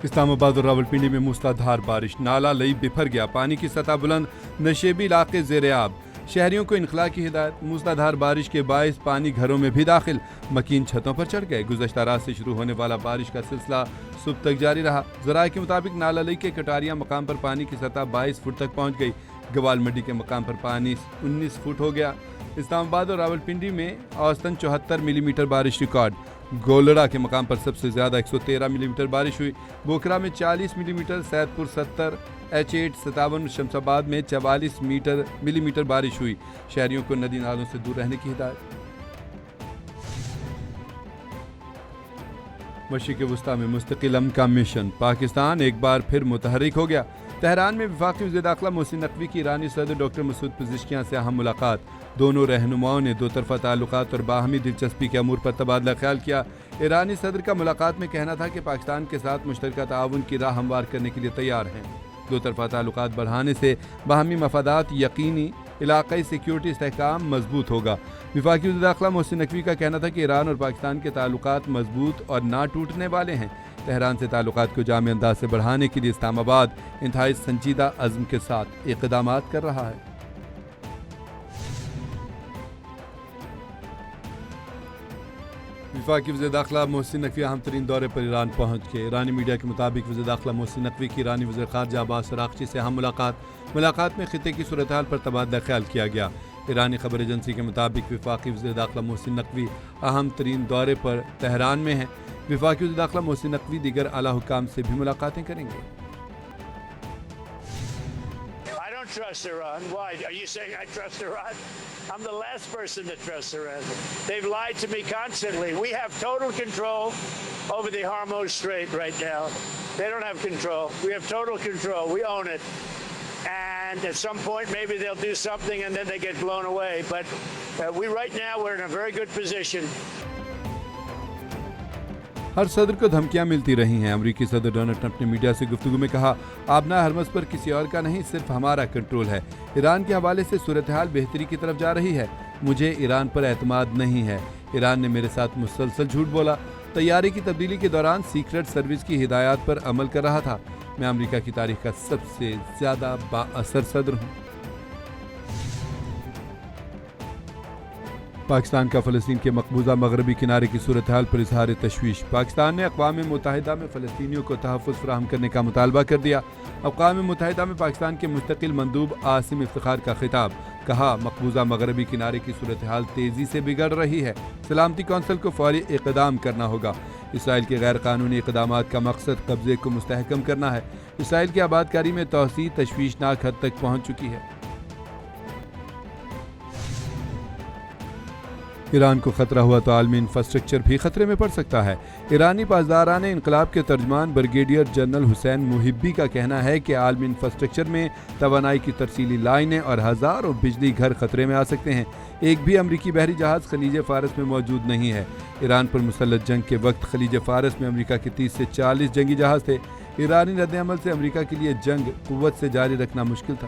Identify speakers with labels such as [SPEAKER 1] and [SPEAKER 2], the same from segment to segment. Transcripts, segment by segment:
[SPEAKER 1] اسلام آباد اور راولپنڈی میں موسلادھار بارش، نالا لئی بفر گیا، پانی کی سطح بلند، نشیبی علاقے زیر آب، شہریوں کو انخلاء کی ہدایت۔ موسلادھار بارش کے باعث پانی گھروں میں بھی داخل، مکین چھتوں پر چڑھ گئے۔ گزشتہ رات سے شروع ہونے والا بارش کا سلسلہ صبح تک جاری رہا۔ ذرائع کے مطابق نالا لئی کے کٹاریاں مقام پر پانی کی سطح 22 فٹ تک پہنچ گئی، گوال منڈی کے مقام پر پانی 19 فٹ ہو گیا۔ اسلام آباد اور راولپنڈی میں اوسطاً 74 ملی میٹر بارش ریکارڈ، گولڑا کے مقام پر سب سے زیادہ 113 ملی میٹر بارش ہوئی، بوکرا میں 40 ملی میٹر، سید پور 70، H8 57، شمس آباد میں 44 ملی میٹر بارش ہوئی۔ شہریوں کو ندی نالوں سے دور رہنے کی ہدایت۔ مشرق وسطیٰ میں مستقل امن کا مشن، پاکستان ایک بار پھر متحرک ہو گیا۔ تہران میں وفاقی وزیر داخلہ محسن نقوی کی ایرانی صدر ڈاکٹر مسعود پزشکیان سے اہم ملاقات۔ دونوں رہنماؤں نے دو طرفہ تعلقات اور باہمی دلچسپی کے امور پر تبادلہ خیال کیا۔ ایرانی صدر کا ملاقات میں کہنا تھا کہ پاکستان کے ساتھ مشترکہ تعاون کی راہ ہموار کرنے کے لیے تیار ہیں۔ دو طرفہ تعلقات بڑھانے سے باہمی مفادات یقینی، علاقائی سیکیورٹی استحکام مضبوط ہوگا۔ وفاقی وزیر داخلہ محسن نقوی کا کہنا تھا کہ ایران اور پاکستان کے تعلقات مضبوط اور نہ ٹوٹنے والے ہیں۔ تہران سے تعلقات کو جامع انداز سے بڑھانے کے لیے اسلام آباد انتہائی سنجیدہ عزم کے ساتھ اقدامات کر رہا ہے۔ وفاقی وزیر داخلہ محسن نقوی اہم ترین دورے پر ایران پہنچ گئے۔ ایرانی میڈیا کے مطابق وزیر داخلہ محسن نقوی کی ایرانی وزیر خارجہ عباس عراقچی سے اہم ملاقات میں خطے کی صورتحال پر تبادلہ خیال کیا گیا۔ ایرانی خبر ایجنسی کے مطابق وفاقی وزیر داخلہ محسن نقوی اہم ترین دورے پر تہران میں ہیں۔ وفاقی وزیر داخلہ محسن نقوی دیگر اعلیٰ حکام سے بھی ملاقاتیں کریں گے۔
[SPEAKER 2] Trust Iran. Why? Are you saying I trust Iran? I'm the last person to trust Iran. They've lied to me constantly. We have total control over the Hormuz Strait right now. They don't have control. We have total control. We own it. And at some point, maybe they'll do something and then they get blown away. But right now, we're in a very good position.
[SPEAKER 1] ہر صدر کو دھمکیاں ملتی رہی ہیں۔ امریکی صدر Donald Trump نے media سے گفتگو میں کہا، آبنائے ہرمز پر کسی اور کا نہیں، صرف ہمارا کنٹرول ہے۔ ایران کے حوالے سے صورتحال بہتری کی طرف جا رہی ہے۔ مجھے ایران پر اعتماد نہیں ہے۔ ایران نے میرے ساتھ مسلسل جھوٹ بولا۔ طیارے کی تبدیلی کے دوران سیکرٹ سروس کی ہدایات پر عمل کر رہا تھا۔ میں امریکہ کی تاریخ کا سب سے زیادہ با اثر صدر ہوں۔ پاکستان کا فلسطین کے مقبوضہ مغربی کنارے کی صورتحال پر اظہار تشویش۔ پاکستان نے اقوام متحدہ میں فلسطینیوں کو تحفظ فراہم کرنے کا مطالبہ کر دیا۔ اقوام متحدہ میں پاکستان کے مستقل مندوب عاصم افتخار کا خطاب، کہا مقبوضہ مغربی کنارے کی صورتحال تیزی سے بگڑ رہی ہے، سلامتی کونسل کو فوری اقدام کرنا ہوگا۔ اسرائیل کے غیر قانونی اقدامات کا مقصد قبضے کو مستحکم کرنا ہے۔ اسرائیل کی آبادکاری میں توسیع تشویشناک حد تک پہنچ چکی ہے۔ ایران کو خطرہ ہوا تو عالمی انفراسٹرکچر بھی خطرے میں پڑ سکتا ہے۔ ایرانی پاسداران انقلاب کے ترجمان بریگیڈیئر جنرل حسین محبی کا کہنا ہے کہ عالمی انفراسٹرکچر میں توانائی کی ترسیلی لائنیں اور ہزاروں بجلی گھر خطرے میں آ سکتے ہیں۔ ایک بھی امریکی بحری جہاز خلیج فارس میں موجود نہیں ہے۔ ایران پر مسلح جنگ کے وقت خلیج فارس میں امریکہ کے 30 سے 40 جنگی جہاز تھے۔ ایرانی رد عمل سے امریکہ کے لیے جنگ قوت سے جاری رکھنا مشکل تھا۔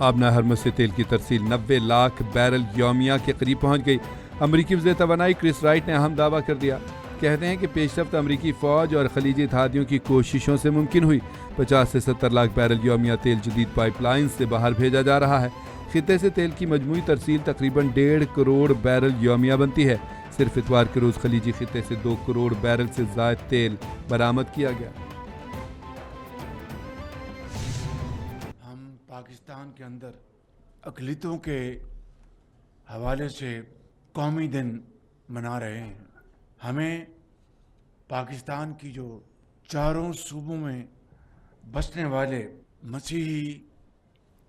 [SPEAKER 1] آبنائے ہرمز سے تیل کی ترسیل 90 لاکھ بیرل یومیہ کے قریب پہنچ گئی۔ امریکی وزیر توانائی کرس رائٹ نے اہم دعویٰ کر دیا۔ کہتے ہیں کہ پیش رفت امریکی فوج اور خلیجی اتحادیوں کی کوششوں سے ممکن ہوئی۔ 50 سے 70 لاکھ بیرل یومیہ تیل جدید پائپ لائن سے باہر بھیجا جا رہا ہے۔ خطے سے تیل کی مجموعی ترسیل تقریباً 1.5 کروڑ بیرل یومیہ بنتی ہے۔ صرف اتوار کے روز خلیجی خطے سے 2 کروڑ بیرل سے زائد تیل برآمد کیا گیا۔
[SPEAKER 3] پاکستان کے اندر اقلیتوں کے حوالے سے قومی دن منا رہے ہیں۔ ہمیں پاکستان کی جو چاروں صوبوں میں بسنے والے مسیحی،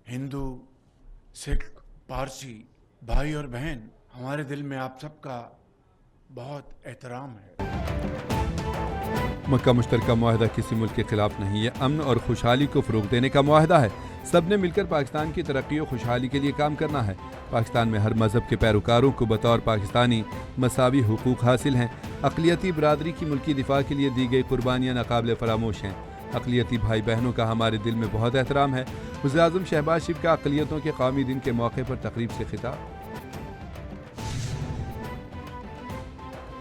[SPEAKER 3] ہندو، سکھ، پارسی بھائی اور بہن، ہمارے دل میں آپ سب کا بہت احترام ہے۔
[SPEAKER 1] مکہ مشترکہ معاہدہ کسی ملک کے خلاف نہیں، یہ امن اور خوشحالی کو فروغ دینے کا معاہدہ ہے۔ سب نے مل کر پاکستان کی ترقی و خوشحالی کے لیے کام کرنا ہے۔ پاکستان میں ہر مذہب کے پیروکاروں کو بطور پاکستانی مساوی حقوق حاصل ہیں۔ اقلیتی برادری کی ملکی دفاع کے لیے دی گئی قربانیاں ناقابل فراموش ہیں۔ اقلیتی بھائی بہنوں کا ہمارے دل میں بہت احترام ہے۔ وزیراعظم شہباز شریف کا اقلیتوں کے قومی دن کے موقع پر تقریب سے خطاب۔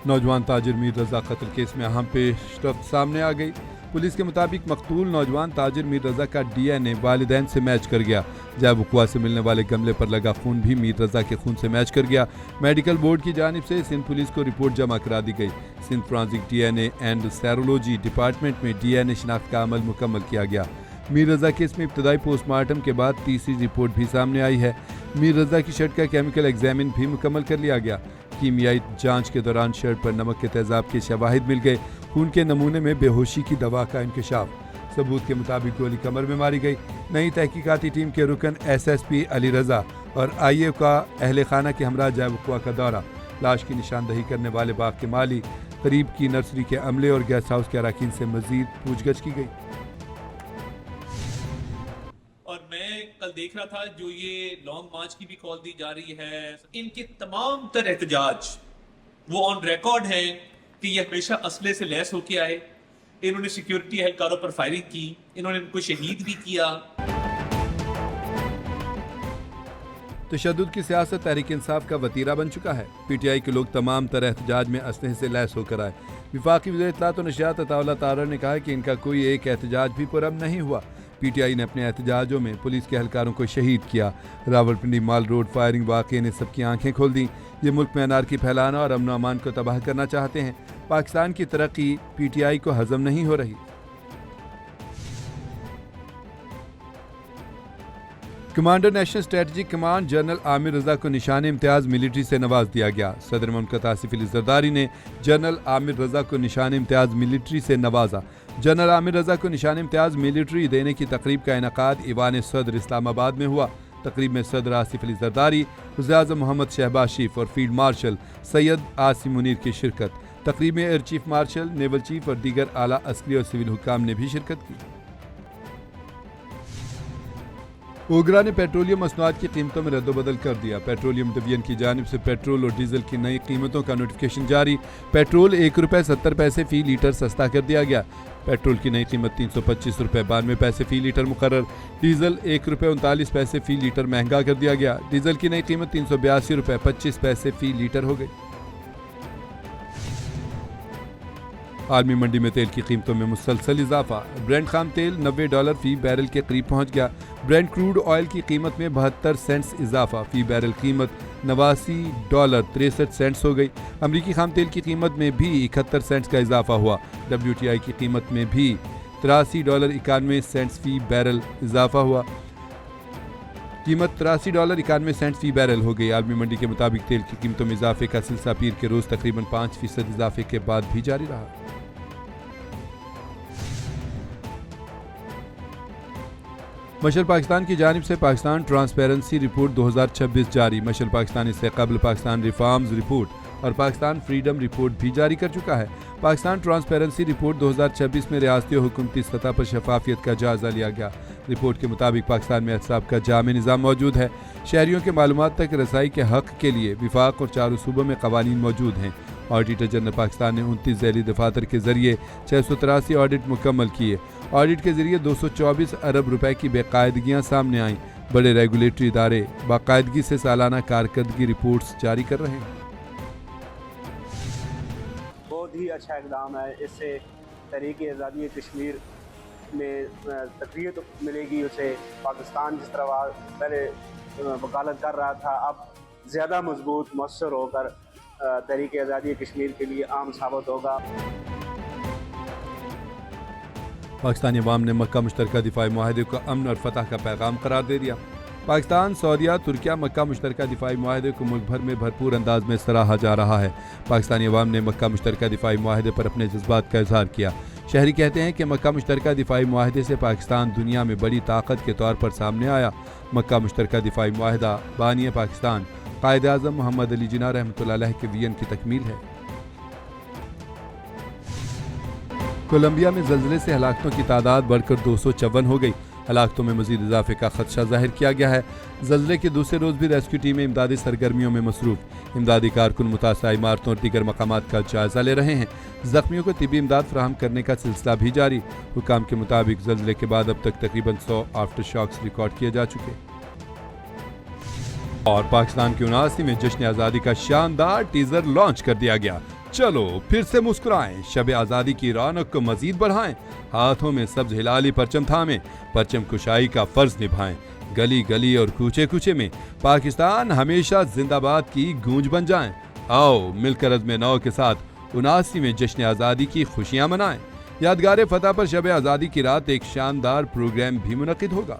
[SPEAKER 1] نوجوان تاجر میر رضا قتل کیس میں اہم پیش رفت سامنے آ گئی۔ پولیس کے مطابق مقتول نوجوان تاجر میر رضا کا ڈی این اے والدین سے میچ کر گیا۔ جائے وقوع سے ملنے والے گملے پر لگا خون بھی میر رضا کے خون سے میچ کر گیا۔ میڈیکل بورڈ کی جانب سے سندھ پولیس کو رپورٹ جمع کرا دی گئی۔ Sindh forensic D N a and serology department میں ڈی این اے شناخت کا عمل مکمل کیا گیا۔ میر رضا کیس میں ابتدائی پوسٹ مارٹم کے بعد تیسری رپورٹ بھی سامنے آئی ہے۔ میر رضا کی شرٹ کا کیمیکل ایگزامن بھی مکمل کر لیا گیا۔ کیمیائی جانچ کے دوران شرٹ پر نمک کے تیزاب کے شواہد مل گئے۔ خون کے نمونے میں بے ہوشی کی دوا کا انکشاف۔ ثبوت کے مطابق گولی کمر میں ماری گئی۔ نئی تحقیقاتی ٹیم کے رکن S S P Ali Raza اور آئی اے کا اہل خانہ کے ہمراہ جائے وقوع کا دورہ۔ لاش کی نشاندہی کرنے والے باغ کے مالی، قریب کی نرسری کے عملے اور گیسٹ ہاؤس کے اراکین سے مزید پوچھ گچھ کی گئی۔
[SPEAKER 4] اور میں کل دیکھ رہا تھا جو یہ لانگ مارچ کی بھی کال دی جا رہی ہے، ان کے تمام تر احتجاج وہ آن ریکارڈ ہیں کہ یہ ہمیشہ اسلحے سے لیس ہو کے آئے، انہوں نے سیکیورٹی اہلکاروں پر فائرنگ کی، انہوں نے ان کو شہید بھی کیا۔
[SPEAKER 1] تشدد کی سیاست تحریک انصاف کا وتیرہ بن چکا ہے۔ پی ٹی آئی کے لوگ تمام تر احتجاج میں اسلحے سے لیس ہو کر آئے۔ وفاقی وزیر اطلاعات و نشریات عطا اللہ طارر نے کہا کہ ان کا کوئی ایک احتجاج بھی پرامن نہیں ہوا۔ پی ٹی آئی نے اپنے احتجاجوں میں پولیس کے اہلکاروں کو شہید کیا۔ راولپنڈی مال روڈ فائرنگ واقعے نے سب کی آنکھیں کھول دیں۔ یہ ملک میں انارکی پھیلانا اور امن و امان کو تباہ کرنا چاہتے ہیں۔ پاکستان کی ترقی پی ٹی آئی کو ہضم نہیں ہو رہی۔ Commander national strategic command general Amir Raza کو نشان امتیاز ملٹری سے نواز دیا گیا۔ صدر مملکت آصف علی زرداری نے جنرل عامر رضا کو نشان امتیاز ملٹری سے نوازا۔ جنرل عامر رضا کو نشان امتیاز ملٹری دینے کی تقریب کا انعقاد ایوان صدر اسلام آباد میں ہوا۔ تقریب میں صدر آصف علی زرداری، وزیراعظم محمد شہباز شریف اور فیلڈ مارشل سید عاصم منیر کی شرکت۔ تقریب میں air chief marshal, naval chief اور دیگر اعلیٰ عسکری اور سول حکام نے بھی شرکت کی۔ اوگرا نے پیٹرولیم مصنوعات کی قیمتوں میں رد و بدل کر دیا۔ پیٹرولیم ڈویژن کی جانب سے پیٹرول اور ڈیزل کی نئی قیمتوں کا نوٹیفکیشن جاری۔ پیٹرول 1 روپے 70 پیسے فی لیٹر سستا کر دیا گیا۔ پیٹرول کی نئی قیمت 325 روپے 92 پیسے فی لیٹر مقرر۔ ڈیزل 1 روپے 39 پیسے فی لیٹر مہنگا کر دیا گیا۔ ڈیزل کی نئی قیمت 382 روپے 25 پیسے فی لیٹر ہو گئی۔ عالمی منڈی میں تیل کی قیمتوں میں مسلسل اضافہ۔ برینٹ خام تیل $90 فی بیرل کے قریب پہنچ گیا۔ برینٹ کروڈ آئل کی قیمت میں 72 سینٹس اضافہ، فی بیرل قیمت $89.63 ہو گئی۔ امریکی خام تیل کی قیمت میں بھی 71 سینٹس کا اضافہ ہوا۔ WTI کی قیمت میں بھی $83.91 فی بیرل اضافہ ہوا۔ قیمت $83.91 فی بیرل ہو گئی۔ عالمی منڈی کے مطابق تیل کی قیمتوں میں اضافے کا سلسلہ پیر کے روز تقریباً 5% اضافے کے بعد بھی جاری رہا۔ مشرق پاکستان کی جانب سے پاکستان ٹرانسپیرنسی رپورٹ 2026 جاری۔ مشرق پاکستان اس سے قبل پاکستان ریفارمز رپورٹ اور پاکستان فریڈم رپورٹ بھی جاری کر چکا ہے۔ پاکستان ٹرانسپیرنسی رپورٹ 2026 میں ریاستی و حکومتی سطح پر شفافیت کا جائزہ لیا گیا۔ رپورٹ کے مطابق پاکستان میں احتساب کا جامع نظام موجود ہے۔ شہریوں کے معلومات تک رسائی کے حق کے لیے وفاق اور 4 صوبوں میں قوانین موجود ہیں۔ آڈیٹر جنرل پاکستان نے 29 ذیلی دفاتر کے ذریعے 683 آڈٹ مکمل کیے۔ آڈٹ کے ذریعے 224 ارب روپے کی بے قاعدگیاں سامنے آئیں۔ بڑے ریگولیٹری ادارے باقاعدگی سے سالانہ کارکردگی رپورٹس جاری کر رہے ہیں۔
[SPEAKER 5] بہت ہی اچھا اقدام ہے، اس سے تحریک آزادی کشمیر میں تقویت ملے گی اسے۔ پاکستان جس طرح پہلے وکالت کر رہا تھا، اب زیادہ مضبوط مؤثر ہو کر تحریک آزادی کشمیر کے لیے عام ثابت ہوگا۔
[SPEAKER 1] پاکستانی عوام نے مکہ مشترکہ دفاعی معاہدے کو امن اور فتح کا پیغام قرار دے دیا۔ پاکستان، سعودیہ، ترکیہ مکہ مشترکہ دفاعی معاہدے کو ملک بھر میں بھرپور انداز میں سراہا جا رہا ہے۔ پاکستانی عوام نے مکہ مشترکہ دفاعی معاہدے پر اپنے جذبات کا اظہار کیا۔ شہری کہتے ہیں کہ مکہ مشترکہ دفاعی معاہدے سے پاکستان دنیا میں بڑی طاقت کے طور پر سامنے آیا۔ مکہ مشترکہ دفاعی معاہدہ بانی پاکستان قائد اعظم محمد علی جناح رحمۃ اللہ علیہ کے ویژن کی تکمیل ہے۔ کولمبیا میں زلزلے سے ہلاکتوں کی تعداد بڑھ کر 254 ہو گئی۔ ہلاکتوں میں مزید اضافے کا خدشہ ظاہر کیا گیا ہے۔ زلزلے کے دوسرے روز بھی ریسکیو ٹیمیں امدادی سرگرمیوں میں مصروف، امدادی کارکن متاثرہ عمارتوں اور دیگر مقامات کا جائزہ لے رہے ہیں۔ زخمیوں کو طبی امداد فراہم کرنے کا سلسلہ بھی جاری۔ حکام کے مطابق زلزلے کے بعد اب تک تقریباً 100 آفٹر شاکس ریکارڈ کیے جا چکے۔ اور پاکستان کی 79 میں جشن آزادی کا شاندار ٹیزر لانچ کر دیا گیا۔ چلو پھر سے مسکرائیں، شب آزادی کی رونق کو مزید بڑھائیں، ہاتھوں میں سبز ہلالی پرچم تھامیں، پرچم کشائی کا فرض نبھائیں، گلی گلی اور کوچے کوچے میں پاکستان ہمیشہ زندہ باد کی گونج بن جائیں۔ آؤ مل کر عزم نو کے ساتھ 79 میں جشن آزادی کی خوشیاں منائیں۔ یادگار فتح پر شب آزادی کی رات ایک شاندار پروگرام بھی منعقد ہوگا۔